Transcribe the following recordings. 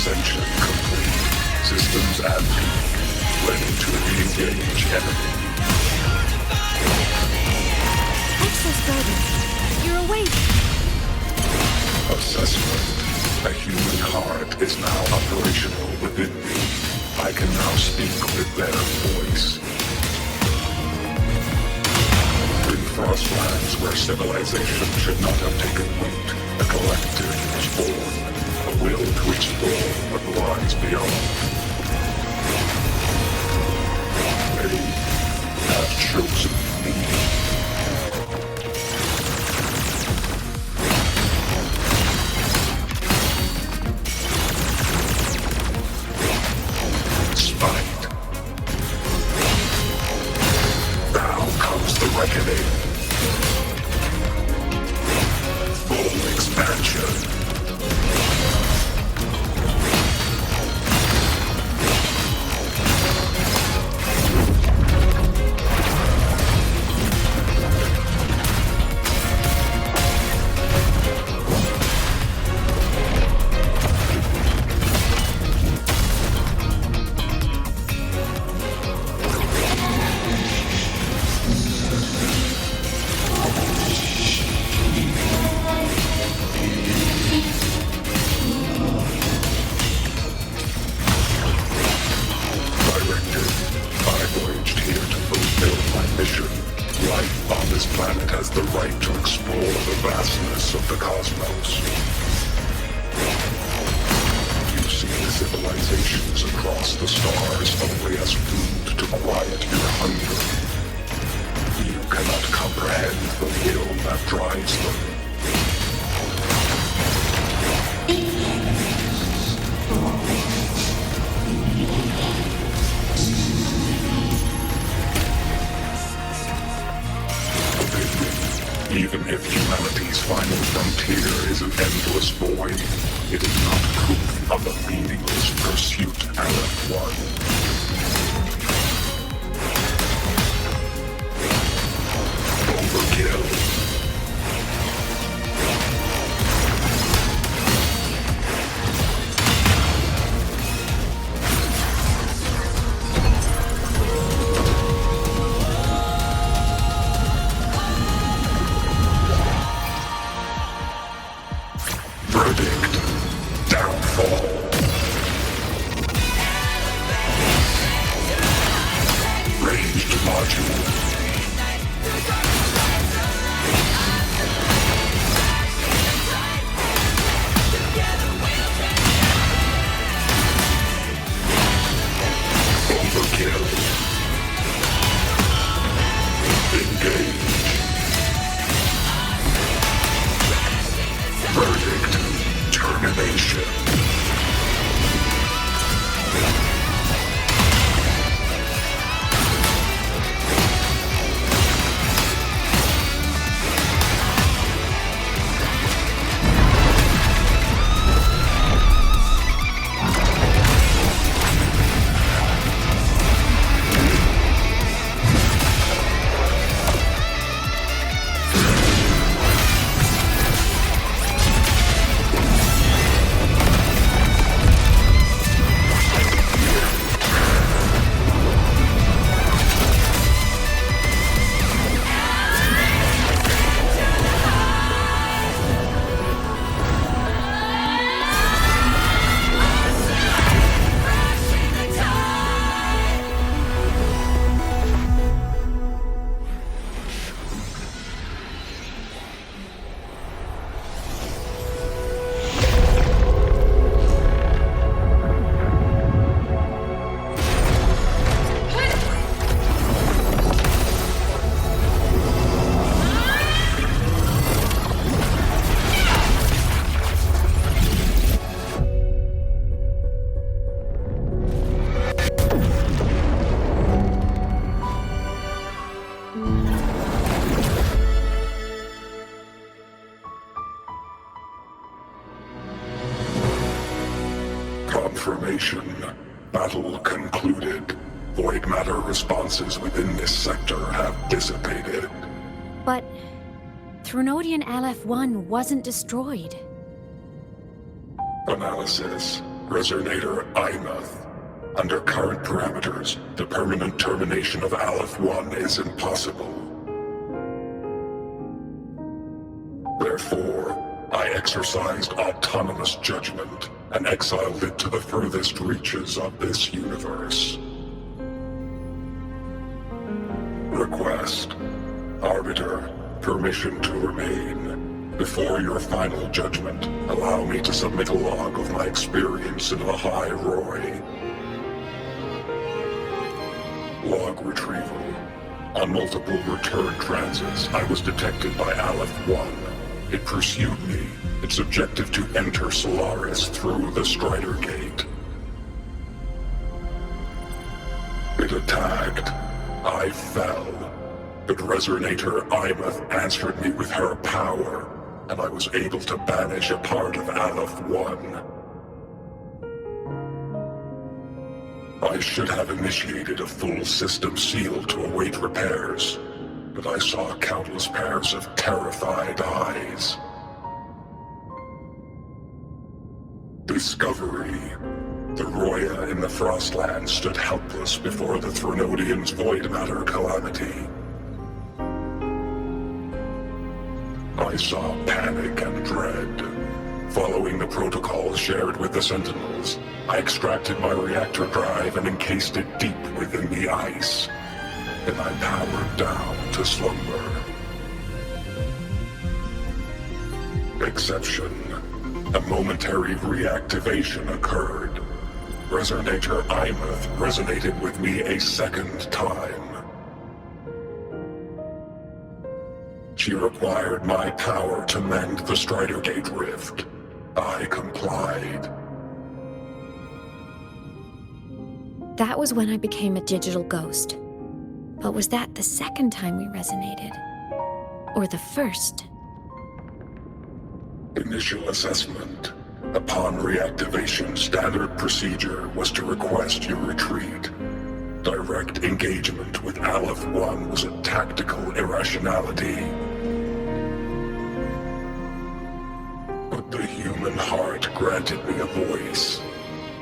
Ascension complete. Systems at peak. Ready to re-engage enemy. Access granted. You're awake. Assessment. A human heart is now operational within me. I can now speak with their voice. In Frostlands, where civilization should not have taken root, a collective was born. A will to explore what lies beyond. They have chosen me. Reckoning. Full expansion. Even if humanity's final frontier is an endless void, it is not proof of a meaningless pursuit, LF1. Overkill. Confirmation. Battle concluded. Void matter responses within this sector have dissipated. But Threnodian LF1 wasn't destroyed. Analysis. Resonator Imuth. Under current parameters, the permanent termination of Aleph-1 is impossible. Therefore, I exercised autonomous judgment and exiled it to the furthest reaches of this universe. Request. Arbiter, permission to remain. Before your final judgment, allow me to submit a log of my experience in Lahai Roy. Log retrieval. On multiple return transits, I was detected by Aleph-1. It pursued me, its objective to enter Solaris through the Strider Gate. It attacked. I fell. But Resonator Imuth answered me with her power, and I was able to banish a part of Aleph-1. I should have initiated a full system seal to await repairs, but I saw countless pairs of terrified eyes. Discovery. The Roya in the Frostland stood helpless before the Threnodians' void matter calamity. I saw panic and dread. Following the protocols shared with the Sentinels, I extracted my reactor drive and encased it deep within the ice. Then I powered down to slumber. Exception. A momentary reactivation occurred. Resonator Imuth resonated with me a second time. She required my power to mend the Strider Gate rift. I complied. That was when I became a digital ghost. But was that the second time we resonated? Or the first? Initial assessment. Upon reactivation, standard procedure was to request your retreat. Direct engagement with Aleph-1 was a tactical irrationality. But the human heart granted me a voice.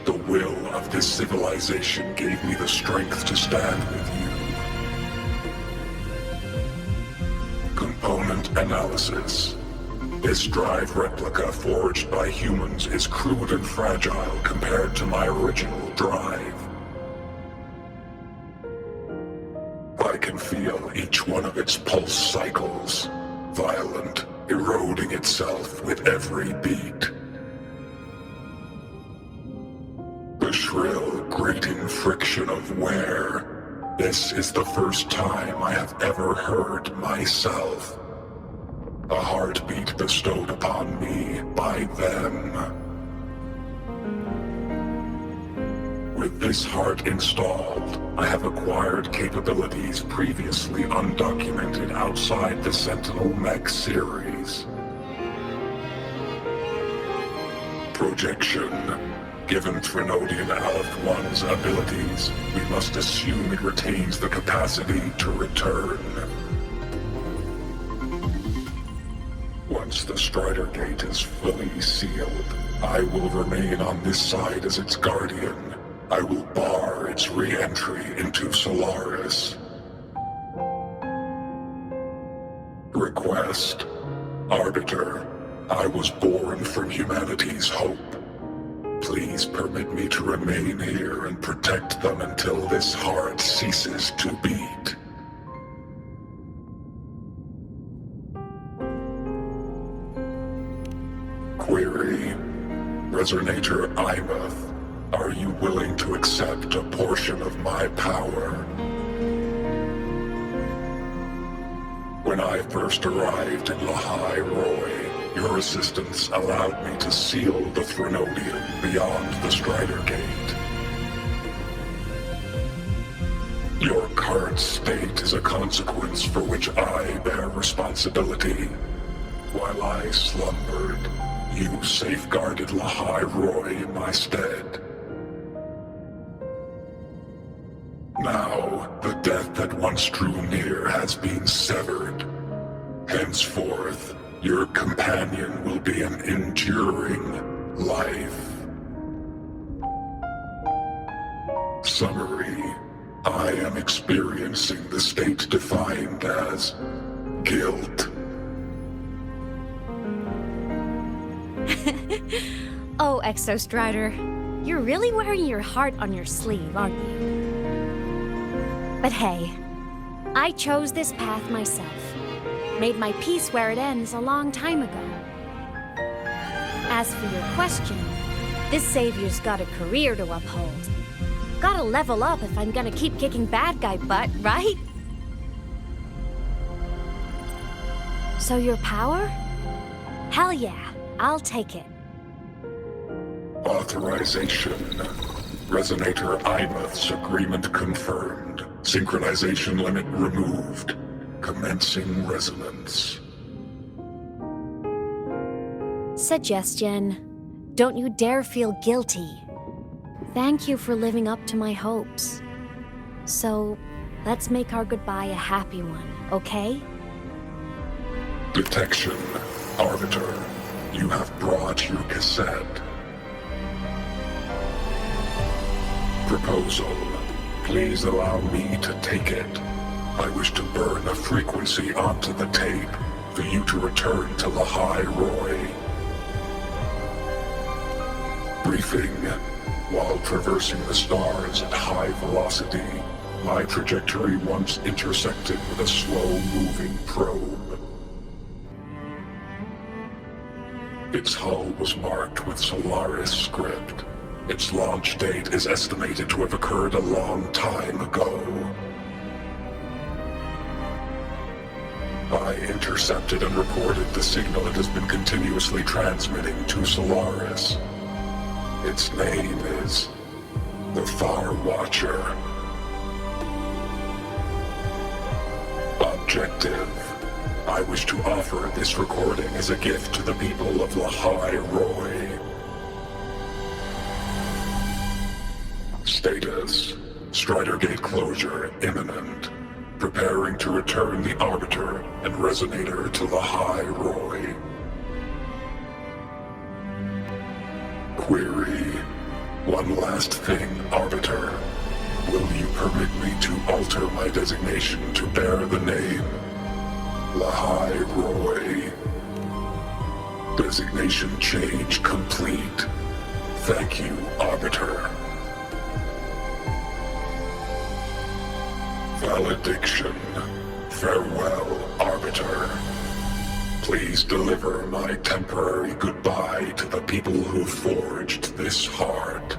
The will of this civilization gave me the strength to stand with you. Component analysis. This drive replica forged by humans is crude and fragile compared to my original drive. I can feel each one of its pulse cycles, violent, eroding itself with every beat. The shrill, grating friction of wear. This is the first time I have ever heard myself. A heartbeat bestowed upon me by them. With this heart installed, I have acquired capabilities previously undocumented outside the Sentinel Mech series. Projection. Given Threnodian Aleph-1's abilities, we must assume it retains the capacity to return. Once the Strider Gate is fully sealed, I will remain on this side as its guardian. I will bar its re-entry into Solaris. Request. Arbiter, I was born from humanity's hope. Please permit me to remain here and protect them until this heart ceases to beat. Query. Resonator Imuth, are you willing to accept a portion of my power? When I first arrived in Lahai Roy, your assistance allowed me to seal the Threnodian beyond the Strider Gate. Your current state is a consequence for which I bear responsibility. While I slumbered, you safeguarded Lahai Roy in my stead. Now, the death that once drew near has been severed. Henceforth, your companion will be an enduring life. Summary. I am experiencing the state defined as guilt. Oh, Exostrider, you're really wearing your heart on your sleeve, aren't you? But hey, I chose this path myself. Made my peace where it ends a long time ago. As for your question, this savior's got a career to uphold. Gotta level up if I'm gonna keep kicking bad guy butt, right? So your power? Hell yeah, I'll take it. Authorization. Resonator Imuth's agreement confirmed. Synchronization limit removed. Commencing resonance. Suggestion. Don't you dare feel guilty. Thank you for living up to my hopes. So, let's make our goodbye a happy one, okay? Detection. Arbiter, you have brought your cassette. Proposal. Please allow me to take it. I wish to burn a frequency onto the tape for you to return to Lahai Roy. Briefing. While traversing the stars at high velocity, my trajectory once intersected with a slow-moving probe. Its hull was marked with Solaris script. Its launch date is estimated to have occurred a long time ago. I intercepted and recorded the signal it has been continuously transmitting to Solaris. Its name is the Far Watcher. Objective. I wish to offer this recording as a gift to the people of Lahai Roy. Status. Strider Gate closure imminent. Preparing to return the Arbiter and Resonator to Lahai Roy. Query. One last thing, Arbiter. Will you permit me to alter my designation to bear the name Lahai Roy? Designation change complete. Thank you, Arbiter. Valediction. Farewell, Arbiter. Please deliver my temporary goodbye to the people who forged this heart.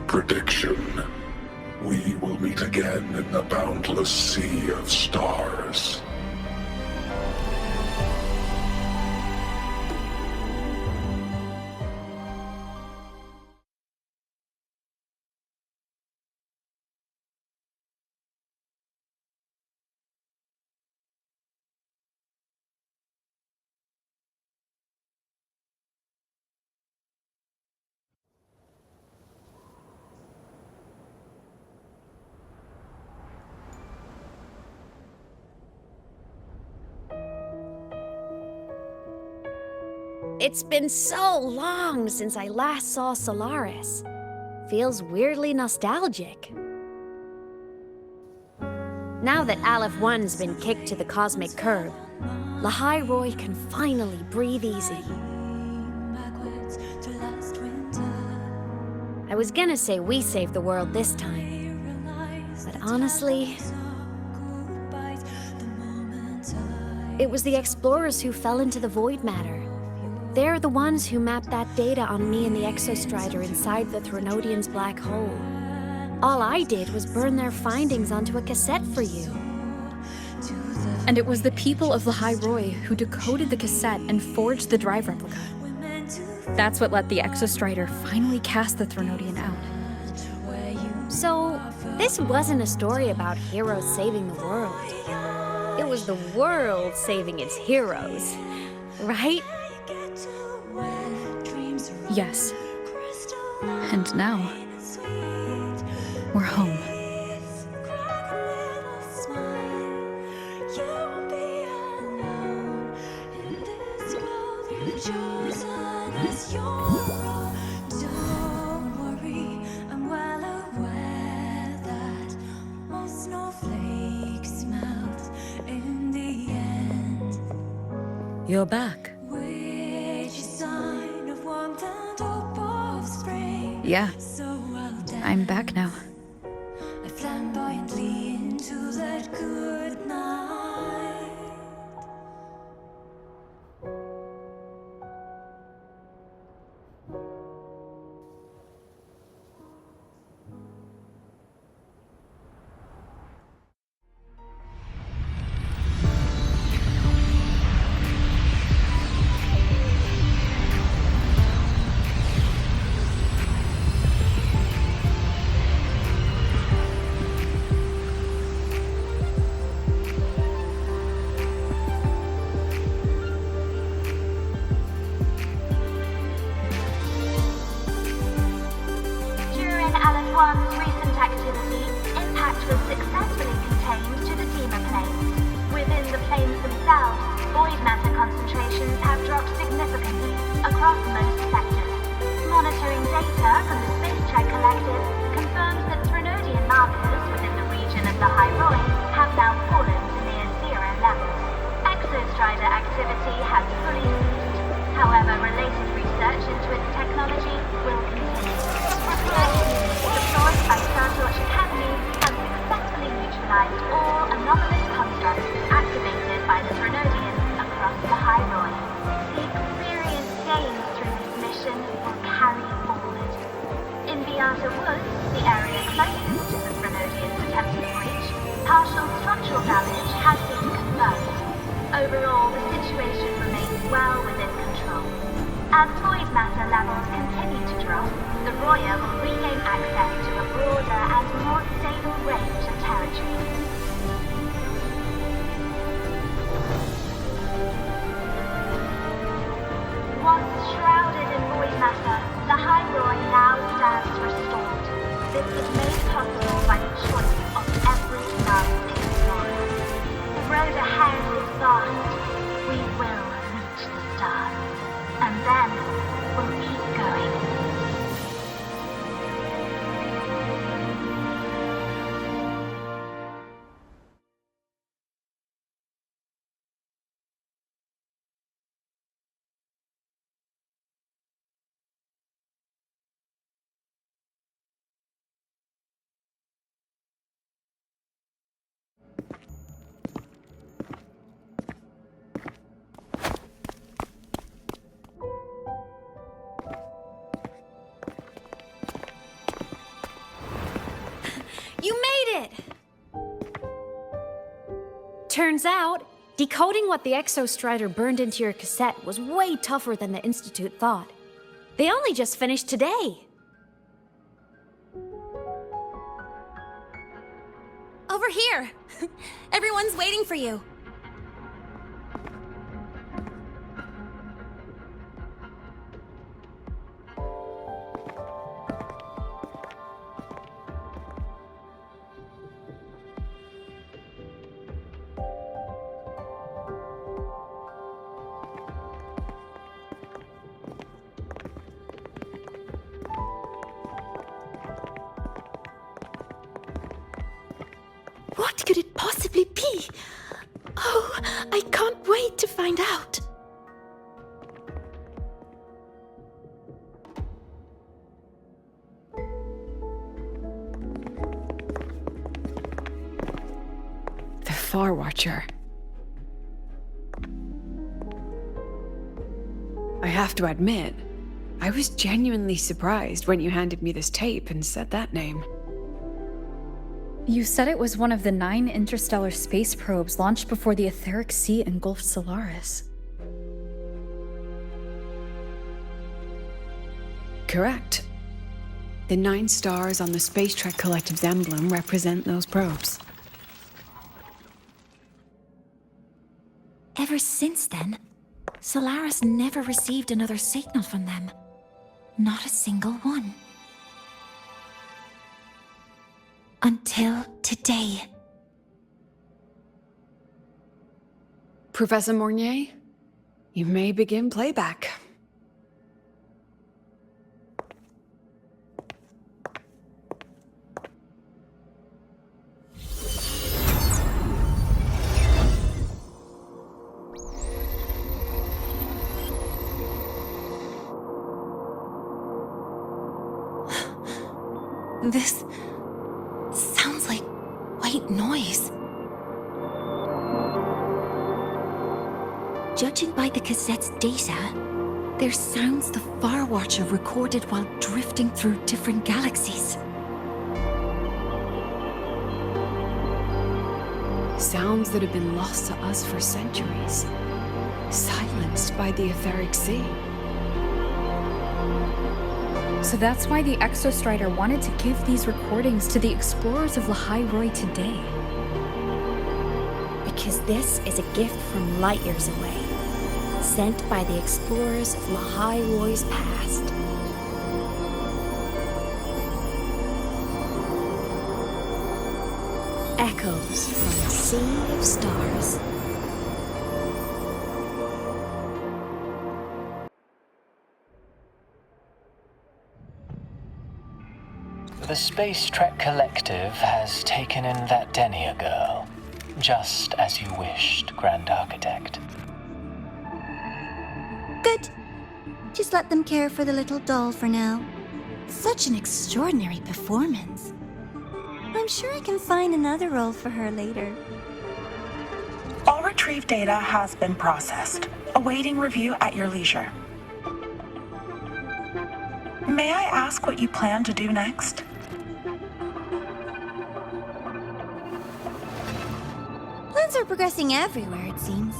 Prediction. We will meet again in the boundless sea of stars. It's been so long since I last saw Solaris. Feels weirdly nostalgic. Now that Aleph 1's been kicked to the cosmic curb, Lahai Roy can finally breathe easy. I was gonna say we saved the world this time, but honestly, it was the explorers who fell into the void matter. They're the ones who mapped that data on me and the Exostrider inside the Threnodian's black hole. All I did was burn their findings onto a cassette for you. And it was the people of Lahai Roy who decoded the cassette and forged the drive replica. That's what let the Exostrider finally cast the Threnodian out. So, this wasn't a story about heroes saving the world. It was the world saving its heroes, right? Yes. And now, we're home. You're back. Yeah, I'm back now. Flamboyantly into that good night. One's recent activity, impact was successfully contained to the Dema planes. Within the planes themselves, void matter concentrations have dropped significantly across most sectors. Monitoring data from the Space Trek Collective confirms that Threnodian markers within the region of the High Roy have now fallen to near zero levels. Exostrider activity has fully ceased. However, related research into its technology will continue. Deployed by Startorch Academy has successfully neutralized all anomalous constructs activated by the Threnodians across the High Roy. The experience gained through this mission will carry forward. In the Outer Woods, the area closest to the Threnodians' attempted breach, partial structural damage has been confirmed. Overall, the situation remains well within control. As void matter levels continue to drop, the Roya will regain access to a broader and more stable range of territory. Once shrouded in void matter, the High Roy now stands restored. This was made possible by the choice of every last explorer. The road ahead is vast. We will reach the stars. And then we'll keep going. You made it! Turns out, decoding what the Exostrider burned into your cassette was way tougher than the Institute thought. They only just finished today. Over here! Everyone's waiting for you. What could it possibly be? Oh, I can't wait to find out. The Far Watcher. I have to admit, I was genuinely surprised when you handed me this tape and said that name. You said it was one of the 9 interstellar space probes launched before the etheric sea engulfed Solaris. Correct. The 9 stars on the Space Trek Collective's emblem represent those probes. Ever since then, Solaris never received another signal from them. Not a single one. Until today. Professor Mornier, you may begin playback. This sounds like white noise. Judging by the cassette's data, they're sounds the Far Watcher recorded while drifting through different galaxies. Sounds that have been lost to us for centuries, silenced by the etheric sea. So that's why the Exostrider wanted to give these recordings to the explorers of Lahai-Roi today. Because this is a gift from light years away, sent by the explorers of Lahai-Roi's past. Echoes from a sea of stars. The Space Trek Collective has taken in that Denia girl, just as you wished, Grand Architect. Good. Just let them care for the little doll for now. Such an extraordinary performance. I'm sure I can find another role for her later. All retrieved data has been processed, awaiting review at your leisure. May I ask what you plan to do next? Plans are progressing everywhere, it seems.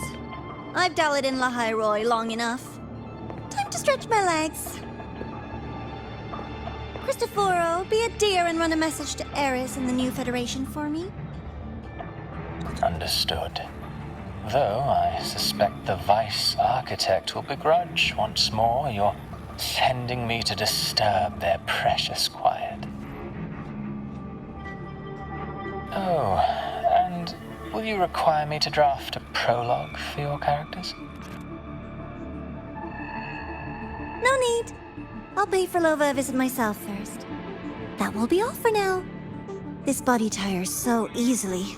I've dallied in Lahai-Roi long enough. Time to stretch my legs. Cristoforo, be a dear and run a message to Eris and the new Federation for me. Understood. Though I suspect the Vice Architect will begrudge once more your sending me to disturb their precious quiet. Oh, and will you require me to draft a prologue for your characters? No need. I'll pay for Lova a visit myself first. That will be all for now. This body tires so easily.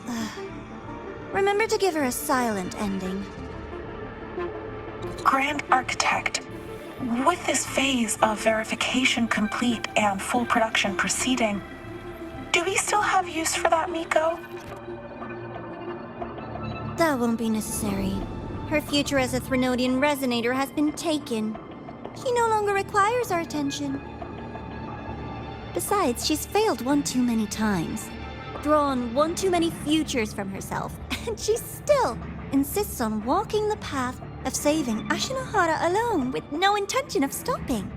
Remember to give her a silent ending. Grand Architect, with this phase of verification complete and full production proceeding, do we still have use for that Miko? That won't be necessary. Her future as a Threnodian resonator has been taken. She no longer requires our attention. Besides, she's failed one too many times, drawn one too many futures from herself, and she still insists on walking the path of saving Ashinohara alone with no intention of stopping.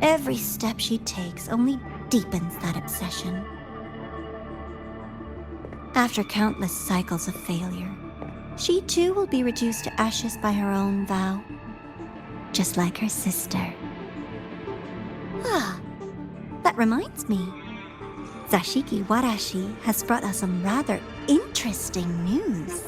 Every step she takes only deepens that obsession. After countless cycles of failure, she too will be reduced to ashes by her own vow, just like her sister. That reminds me. Zashiki Warashi has brought us some rather interesting news.